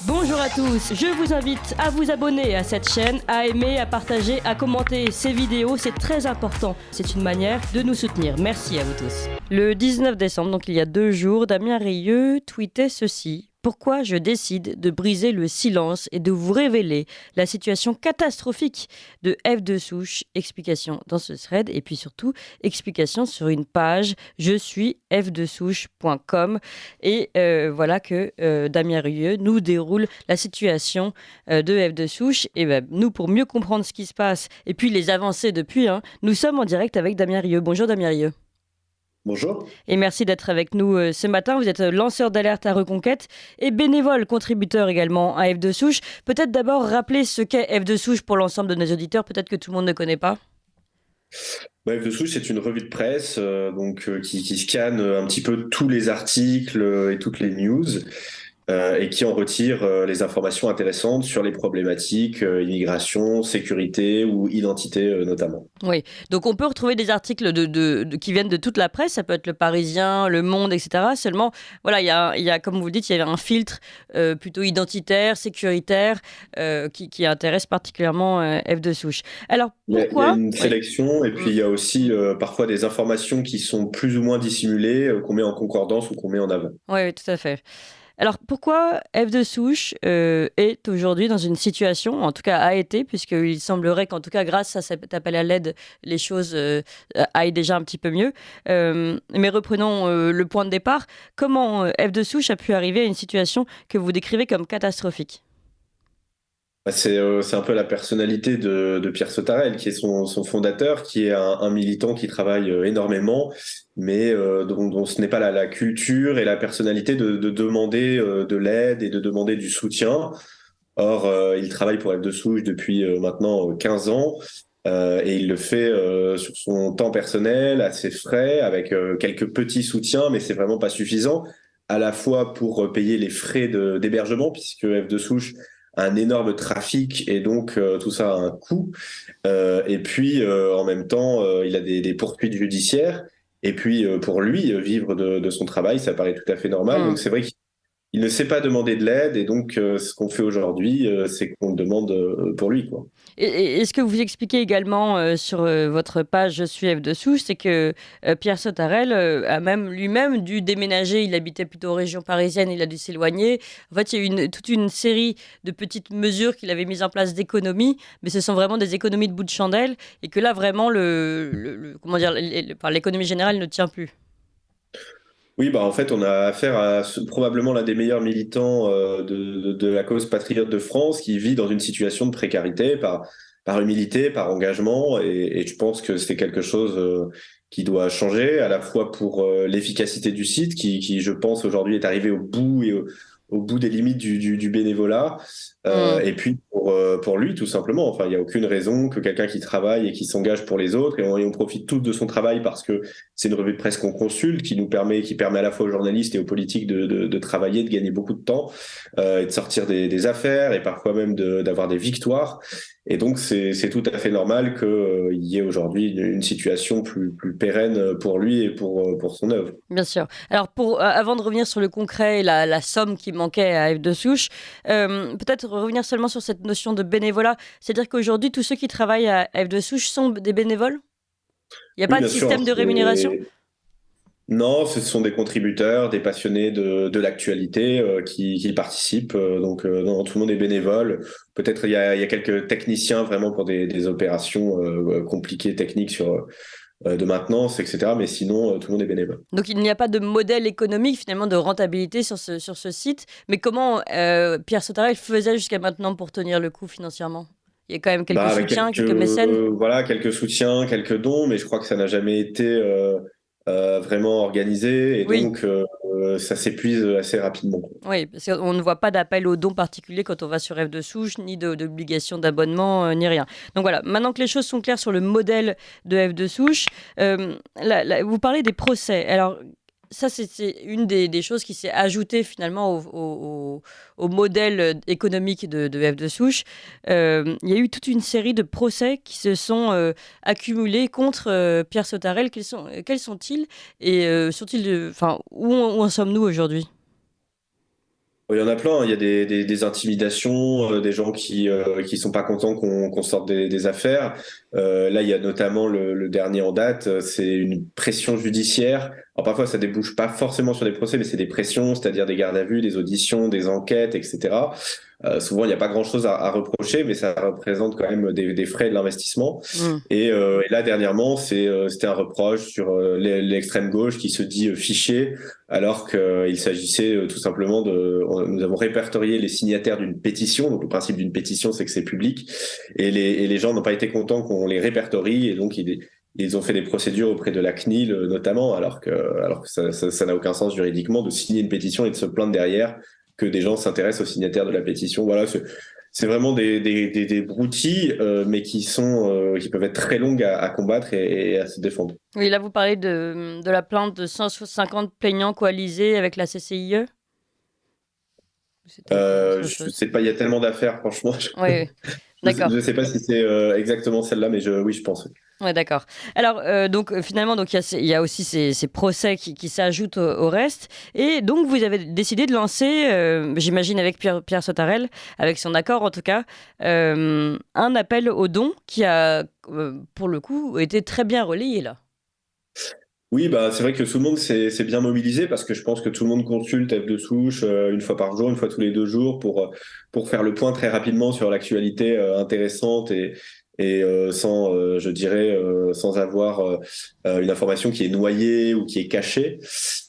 Bonjour à tous, je vous invite à vous abonner à cette chaîne, à aimer, à partager, à commenter ces vidéos, c'est très important. C'est une manière de nous soutenir. Merci à vous tous. Le 19 décembre, donc il y a 2 jours, Damien Rieu tweetait ceci. Pourquoi je décide de briser le silence et de vous révéler la situation catastrophique de F2 Souche. Explication dans ce thread et puis surtout explication sur une page je suis f2souche.com et voilà que Damien Rieu nous déroule la situation de F2 Souche et ben, nous pour mieux comprendre ce qui se passe et puis les avancées depuis, nous sommes en direct avec Damien Rieu. Bonjour Damien Rieu. Bonjour. Et merci d'être avec nous ce matin. Vous êtes lanceur d'alerte à Reconquête et bénévole contributeur également à F2 Souche. Peut-être d'abord rappeler ce qu'est F2 Souche pour l'ensemble de nos auditeurs, peut-être que tout le monde ne connaît pas. F2 Souche, c'est une revue de presse qui scanne un petit peu tous les articles et toutes les news et qui en retire les informations intéressantes sur les problématiques immigration, sécurité ou identité notamment. Oui, donc on peut retrouver des articles qui viennent de toute la presse, ça peut être Le Parisien, Le Monde, etc. Seulement, voilà, il y a comme vous le dites, il y a un filtre plutôt identitaire, sécuritaire, qui intéresse particulièrement F2 Souche. Alors, Il y a pourquoi une sélection et puis il y a aussi parfois des informations qui sont plus ou moins dissimulées, qu'on met en concordance ou qu'on met en avant. Oui, tout à fait. Alors pourquoi F2 Souche est aujourd'hui dans une situation, en tout cas a été, puisqu'il semblerait qu'en tout cas grâce à cet appel à l'aide, les choses aillent déjà un petit peu mieux. Mais reprenons le point de départ. Comment F2 Souche a pu arriver à une situation que vous décrivez comme catastrophique ? C'est un peu la personnalité de Pierre Sautarel, qui est son fondateur, qui est un militant qui travaille énormément, mais dont ce n'est pas la culture et la personnalité de demander de l'aide et de demander du soutien. Or, il travaille pour F2 Souche depuis maintenant 15 ans, et il le fait sur son temps personnel, à ses frais, avec quelques petits soutiens, mais c'est vraiment pas suffisant, à la fois pour payer les frais d'hébergement, puisque F2 Souche a un énorme trafic et donc tout ça a un coût. Et puis en même temps, il a des poursuites judiciaires. Et puis pour lui, vivre de son travail, ça paraît tout à fait normal. Donc c'est vrai qu'il ne sait pas demander de l'aide et donc ce qu'on fait aujourd'hui, c'est qu'on le demande pour lui, quoi. Et ce que vous expliquez également sur votre page Je suis F2 Souche, c'est que Pierre Sautarel a même lui-même dû déménager. Il habitait plutôt en région parisienne, il a dû s'éloigner. En fait, il y a eu toute une série de petites mesures qu'il avait mises en place d'économies, mais ce sont vraiment des économies de bout de chandelle, et que là, vraiment, comment dire, l'économie générale ne tient plus. Oui, bah en fait, on a affaire à probablement l'un des meilleurs militants de la cause patriote de France qui vit dans une situation de précarité par humilité, par engagement, et je pense que c'est quelque chose qui doit changer, à la fois pour l'efficacité du site, qui, je pense, aujourd'hui est arrivé au bout au bout des limites du bénévolat, Mm. et puis pour lui, tout simplement. Enfin, il n'y a aucune raison que quelqu'un qui travaille et qui s'engage pour les autres, et on profite tous de son travail parce que c'est une revue de presse qu'on consulte, qui permet à la fois aux journalistes et aux politiques de travailler, de gagner beaucoup de temps, et de sortir des affaires, et parfois même d'avoir des victoires. Et donc, c'est tout à fait normal qu'il y ait aujourd'hui une situation plus pérenne pour lui et pour son œuvre. Bien sûr. Alors, avant de revenir sur le concret et la somme qui manquait à F2 Souche, peut-être revenir seulement sur cette notion de bénévolat. C'est-à-dire qu'aujourd'hui, tous ceux qui travaillent à F2 Souche sont des bénévoles ? Il n'y a Oui, pas de bien sûr, hein, système de rémunération ? non, ce sont des contributeurs, des passionnés de l'actualité qui participent. Non, tout le monde est bénévole. Peut-être il y a quelques techniciens vraiment pour des opérations compliquées, techniques de maintenance, etc. Mais sinon, tout le monde est bénévole. Donc, il n'y a pas de modèle économique, finalement, de rentabilité sur ce site. Mais comment Pierre Sautarel faisait jusqu'à maintenant pour tenir le coup financièrement ? Il y a quand même quelques Avec soutiens, quelques mécènes. voilà, quelques soutiens, quelques dons, mais je crois que ça n'a jamais été vraiment organisé et Oui. donc ça s'épuise assez rapidement, quoi. Oui, parce qu'on ne voit pas d'appel aux dons particulier quand on va sur F2 Souche, ni d'obligation d'abonnement, ni rien. Donc voilà, maintenant que les choses sont claires sur le modèle de F2 Souche, vous parlez des procès. Alors, ça, c'est une des choses qui s'est ajoutée finalement au modèle économique de F2 Souche. Il y a eu toute une série de procès qui se sont accumulés contre Pierre Sautarel. Quels sont-ils et sont-ils, où en sommes-nous aujourd'hui ? Il y en a plein, hein. Il y a des intimidations, des gens qui sont pas contents qu'on sorte des affaires. Là, il y a notamment le dernier en date, c'est une pression judiciaire. Alors parfois, ça débouche pas forcément sur des procès, mais c'est des pressions, c'est-à-dire des gardes à vue, des auditions, des enquêtes, etc. Souvent, il n'y a pas grand-chose à reprocher, mais ça représente quand même des frais de l'investissement. Hmm. Et là, dernièrement, c'était un reproche sur l'extrême gauche qui se dit fiché, alors qu'il s'agissait tout simplement nous avons répertorié les signataires d'une pétition. Donc le principe d'une pétition, c'est que c'est public, et les gens n'ont pas été contents qu'on les répertorie, et donc ils ont fait des procédures auprès de la CNIL notamment, alors que ça n'a aucun sens juridiquement de signer une pétition et de se plaindre derrière que des gens s'intéressent aux signataires de la pétition. Voilà, c'est vraiment des broutilles, mais qui peuvent être très longues à combattre et à se défendre. Oui, là, vous parlez de la plainte de 150 plaignants coalisés avec la CCIE. C'était autre Je chose. sais pas, il y a tellement d'affaires, franchement. Oui, oui. D'accord. Je sais pas si c'est exactement celle-là, mais oui, je pense. Ouais, d'accord. Alors, finalement, donc il y a aussi ces procès qui s'ajoutent au reste. Et donc, vous avez décidé de lancer, j'imagine avec Pierre Sautarel, avec son accord en tout cas, un appel aux dons qui a, pour le coup, été très bien relayé là. Oui, bah, c'est vrai que tout le monde s'est bien mobilisé parce que je pense que tout le monde consulte F de souche une fois par jour, une fois tous les 2 jours pour faire le point très rapidement sur l'actualité intéressante et sans, je dirais, sans avoir une information qui est noyée ou qui est cachée.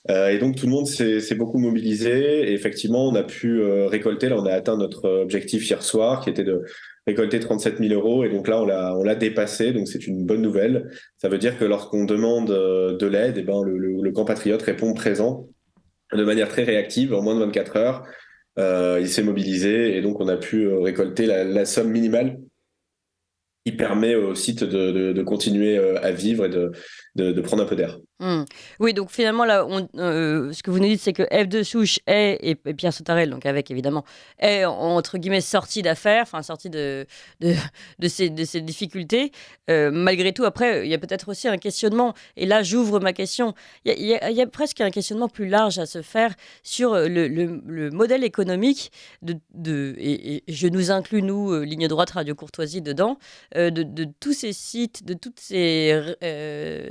Et donc tout le monde s'est beaucoup mobilisé et effectivement on a pu récolter, là on a atteint notre objectif hier soir qui était de récolter 37 000 euros et donc là on l'a dépassé, donc c'est une bonne nouvelle. Ça veut dire que lorsqu'on demande de l'aide, eh ben, le camp patriote répond présent de manière très réactive en moins de 24 heures. Il s'est mobilisé et donc on a pu récolter la somme minimale qui permet au site de continuer à vivre et de prendre un peu d'air. Hmm. Oui, donc finalement, là, ce que vous nous dites, c'est que F de souche et Pierre Sautarel, donc avec évidemment, est entre guillemets sorti d'affaires, enfin sorti de, de ces difficultés. Malgré tout, après, il y a peut-être aussi un questionnement, et là, j'ouvre ma question. Il y a presque un questionnement plus large à se faire sur le modèle économique et je nous inclus, nous, Ligne droite, Radio Courtoisie, dedans, de tous ces sites, de tous ces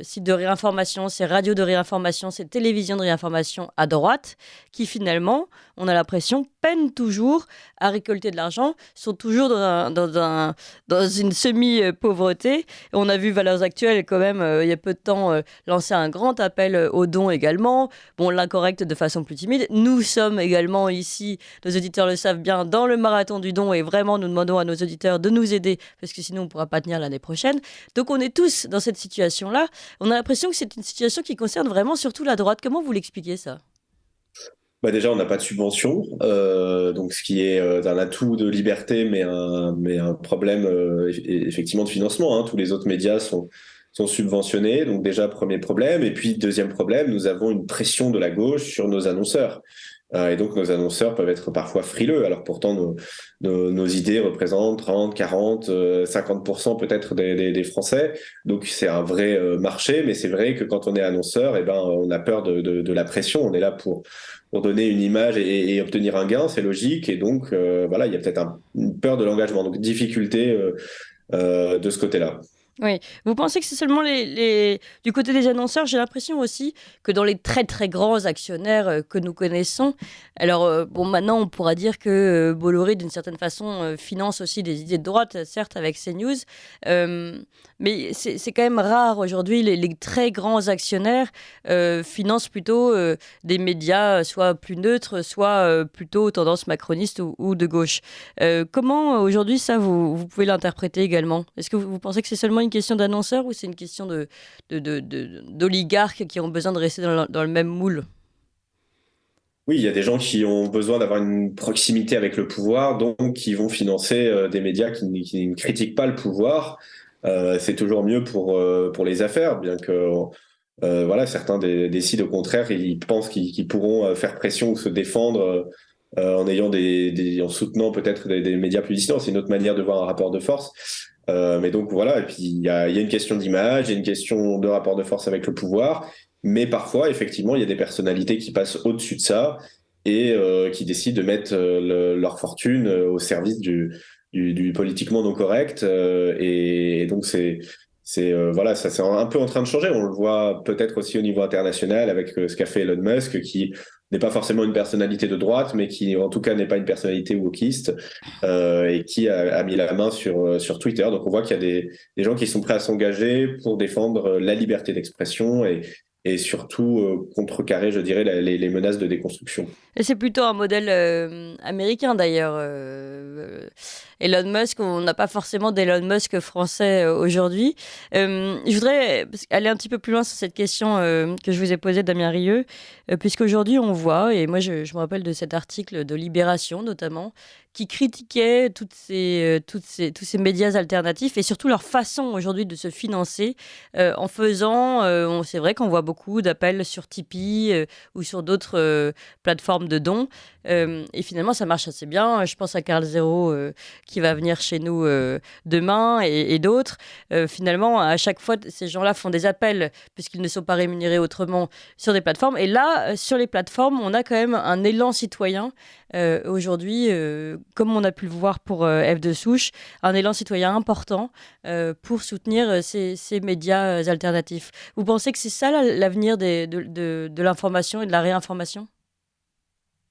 sites de réinformation, ces radios de réinformation, ces télévisions de réinformation à droite, qui finalement, on a l'impression, peinent toujours à récolter de l'argent, sont toujours dans une semi-pauvreté. On a vu Valeurs Actuelles, quand même, il y a peu de temps, lancer un grand appel aux dons également. Bon, l'incorrect de façon plus timide. Nous sommes également ici, nos auditeurs le savent bien, dans le marathon du don et vraiment, nous demandons à nos auditeurs de nous aider parce que sinon, on ne pourra pas tenir l'année prochaine. Donc, on est tous dans cette situation-là. On a l'impression que c'est une situation qui concerne vraiment surtout la droite. Comment vous l'expliquez ça? Bah déjà, on n'a pas de subvention, donc ce qui est un atout de liberté, mais un problème effectivement de financement, hein. Tous les autres médias sont subventionnés, donc déjà premier problème. Et puis deuxième problème, nous avons une pression de la gauche sur nos annonceurs. Et donc nos annonceurs peuvent être parfois frileux, alors pourtant nos idées représentent 30, 40, 50% peut-être des Français. Donc c'est un vrai marché, mais c'est vrai que quand on est annonceur, eh ben, on a peur de la pression. On est là pour donner une image et obtenir un gain, c'est logique. Et donc voilà, il y a peut-être une peur de l'engagement, donc difficulté de ce côté-là. Oui. Vous pensez que c'est seulement du côté des annonceurs? J'ai l'impression aussi que dans les très très grands actionnaires que nous connaissons, alors bon, maintenant on pourra dire que Bolloré d'une certaine façon finance aussi des idées de droite, certes avec CNews, mais c'est quand même rare aujourd'hui. Les très grands actionnaires financent plutôt des médias soit plus neutres, soit plutôt tendance macroniste ou de gauche. Comment aujourd'hui ça vous pouvez l'interpréter également? Est-ce que vous pensez que c'est seulement une question d'annonceurs ou c'est une question d'oligarques qui ont besoin de rester dans le même moule? Oui, il y a des gens qui ont besoin d'avoir une proximité avec le pouvoir, donc qui vont financer des médias qui ne critiquent pas le pouvoir. C'est toujours mieux pour les affaires, bien que voilà, certains décident au contraire, ils pensent qu'ils pourront faire pression ou se défendre en ayant en soutenant peut-être des médias plus dissidents. C'est une autre manière de voir un rapport de force. Mais donc voilà, et puis il y a une question d'image, il y a une question de rapport de force avec le pouvoir, mais parfois effectivement il y a des personnalités qui passent au-dessus de ça et qui décident de mettre leur fortune au service du politiquement non correct. Et donc voilà, ça c'est un peu en train de changer. On le voit peut-être aussi au niveau international avec ce qu'a fait Elon Musk, qui n'est pas forcément une personnalité de droite, mais qui en tout cas n'est pas une personnalité wokiste, et qui a mis la main sur Twitter. Donc on voit qu'il y a des gens qui sont prêts à s'engager pour défendre la liberté d'expression et surtout contrecarrer, je dirais, les menaces de déconstruction. Et c'est plutôt un modèle américain d'ailleurs. Elon Musk, on n'a pas forcément d'Elon Musk français aujourd'hui. Je voudrais aller un petit peu plus loin sur cette question que je vous ai posée, Damien Rieu, puisqu'aujourd'hui on voit, et moi je me rappelle de cet article de Libération notamment, qui critiquait tous ces médias alternatifs et surtout leur façon aujourd'hui de se financer en faisant, c'est vrai qu'on voit beaucoup d'appels sur Tipeee ou sur d'autres plateformes de dons. Et finalement, ça marche assez bien. Je pense à Carl Zero qui va venir chez nous demain et d'autres. Finalement, à chaque fois, ces gens-là font des appels puisqu'ils ne sont pas rémunérés autrement sur des plateformes. Et là, sur les plateformes, on a quand même un élan citoyen aujourd'hui, comme on a pu le voir pour F de Souche, un élan citoyen important pour soutenir ces médias alternatifs. Vous pensez que c'est ça l'avenir de l'information et de la réinformation ?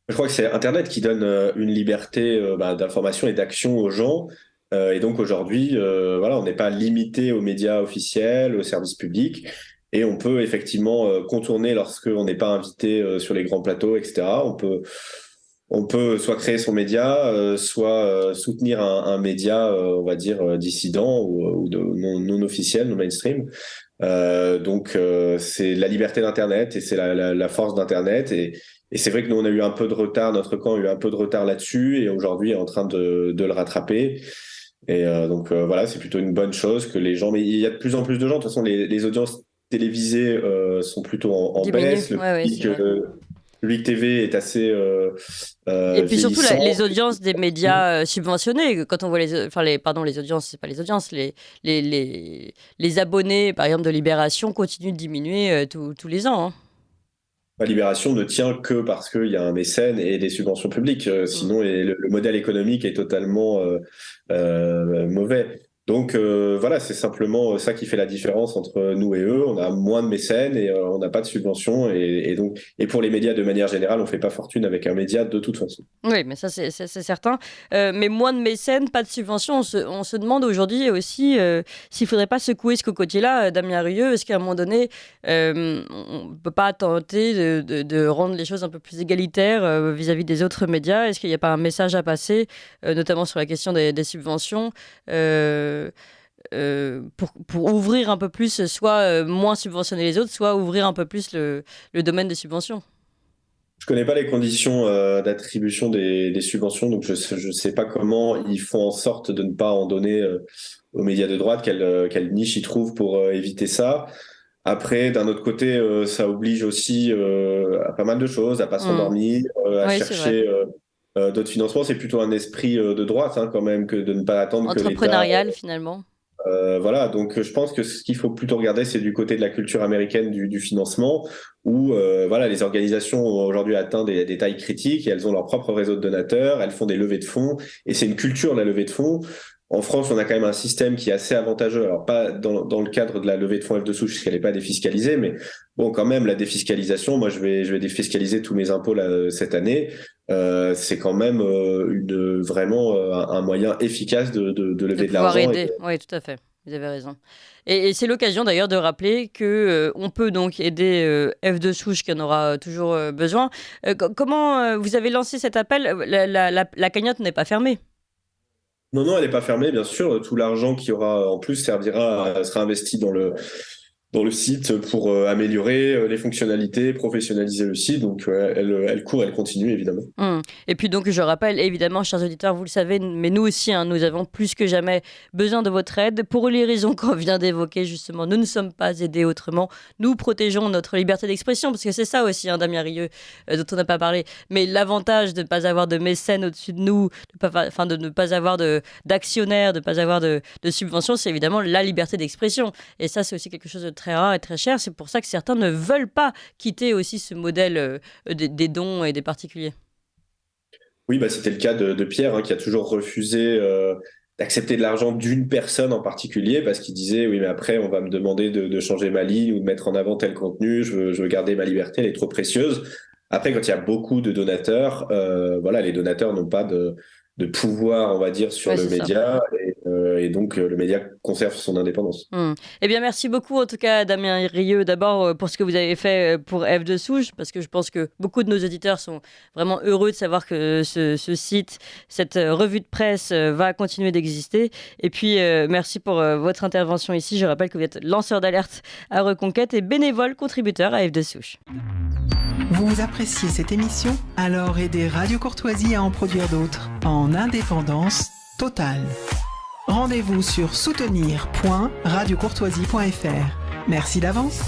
Je crois que c'est Internet qui donne une liberté d'information et d'action aux gens. Et donc aujourd'hui, voilà, on n'est pas limité aux médias officiels, aux services publics. Et on peut effectivement contourner lorsqu'on n'est pas invité sur les grands plateaux, etc. On peut soit créer son média, soit soutenir un média, on va dire, dissident ou non officiel, non mainstream. Donc c'est la liberté d'Internet et c'est la force d'Internet. Et c'est vrai que nous, on a eu un peu de retard, notre camp a eu un peu de retard là-dessus et aujourd'hui est en train de le rattraper. Et voilà, c'est plutôt une bonne chose que les gens... Mais il y a de plus en plus de gens. De toute façon, les audiences télévisées sont plutôt en baisse. Le ouais, public, Public TV est assez et puis surtout, vieillissant. les audiences des médias subventionnés, quand on voit les audiences, c'est pas les audiences, les abonnés, par exemple, de Libération continuent de diminuer tous les ans. Hein. La Libération ne tient que parce qu'il y a un mécène et des subventions publiques. Sinon, le modèle économique est totalement mauvais. Donc voilà, c'est simplement ça qui fait la différence entre nous et eux. On a moins de mécènes et on n'a pas de subventions. Et pour les médias, de manière générale, on ne fait pas fortune avec un média de toute façon. Oui, mais ça, c'est certain. Mais moins de mécènes, pas de subventions. On se demande aujourd'hui aussi s'il ne faudrait pas secouer ce cocotier-là, Damien Rieu. Est-ce qu'à un moment donné, on ne peut pas tenter de rendre les choses un peu plus égalitaires vis-à-vis des autres médias ? Est-ce qu'il n'y a pas un message à passer, notamment sur la question des subventions pour ouvrir un peu plus, soit moins subventionner les autres, soit ouvrir un peu plus le domaine des subventions. Je connais pas les conditions d'attribution des subventions, donc je sais pas comment ils font en sorte de ne pas en donner aux médias de droite, quelle niche ils trouvent pour éviter ça. Après, d'un autre côté, ça oblige aussi à pas mal de choses, à pas s'endormir, à Oui, c'est vrai. chercher d'autres financements. C'est plutôt un esprit de droite quand même que de ne pas attendre que l'État Entrepreneurial, finalement. voilà, donc je pense que ce qu'il faut plutôt regarder, c'est du côté de la culture américaine du financement, où voilà, les organisations ont aujourd'hui atteint des tailles critiques et elles ont leur propre réseau de donateurs, elles font des levées de fonds, et c'est une culture, la levée de fonds. En France, on a quand même un système qui est assez avantageux. Alors, pas dans le cadre de la levée de fonds F de souche, parce qu'elle n'est pas défiscalisée, mais bon, quand même, la défiscalisation, moi, je vais défiscaliser tous mes impôts là, cette année. C'est quand même vraiment un moyen efficace de De lever de pouvoir l'argent. aider. Oui, tout à fait. Vous avez raison. Et c'est l'occasion d'ailleurs de rappeler que on peut donc aider F de souche qui en aura toujours besoin. Comment vous avez lancé cet appel ? La cagnotte n'est pas fermée. Non, non, elle n'est pas fermée, bien sûr. Tout l'argent qui aura en plus sera investi dans le site pour améliorer les fonctionnalités, professionnaliser le site. Donc, elle court, elle continue, évidemment. Et puis donc, je rappelle, évidemment, chers auditeurs, vous le savez, mais nous aussi, nous avons plus que jamais besoin de votre aide. Pour les raisons qu'on vient d'évoquer, justement, nous ne sommes pas aidés autrement. Nous protégeons notre liberté d'expression, parce que c'est ça aussi, Damien Rieu, dont on n'a pas parlé. Mais l'avantage de ne pas avoir de mécènes au-dessus de nous, de ne pas avoir d'actionnaires, de ne pas avoir de subventions, c'est évidemment la liberté d'expression. Et ça, c'est aussi quelque chose de très rare et très cher. C'est pour ça que certains ne veulent pas quitter aussi ce modèle des dons et des particuliers. Oui, bah, c'était le cas de Pierre, qui a toujours refusé d'accepter de l'argent d'une personne en particulier parce qu'il disait, oui, mais après, on va me demander de changer ma ligne ou de mettre en avant tel contenu. Je veux garder ma liberté, elle est trop précieuse. Après, quand il y a beaucoup de donateurs, voilà, les donateurs n'ont pas de pouvoir, on va dire, sur Ouais, le c'est ça. média et donc le média conserve son indépendance. Eh bien, merci beaucoup en tout cas, Damien Rieu, d'abord pour ce que vous avez fait pour F de Souche, parce que je pense que beaucoup de nos auditeurs sont vraiment heureux de savoir que ce site, cette revue de presse va continuer d'exister. Et puis, merci pour votre intervention ici. Je rappelle que vous êtes lanceur d'alerte à Reconquête et bénévole contributeur à F de Souche. Vous appréciez cette émission? Alors aidez Radio Courtoisie à en produire d'autres, en indépendance totale. Rendez-vous sur soutenir.radiocourtoisie.fr. Merci d'avance.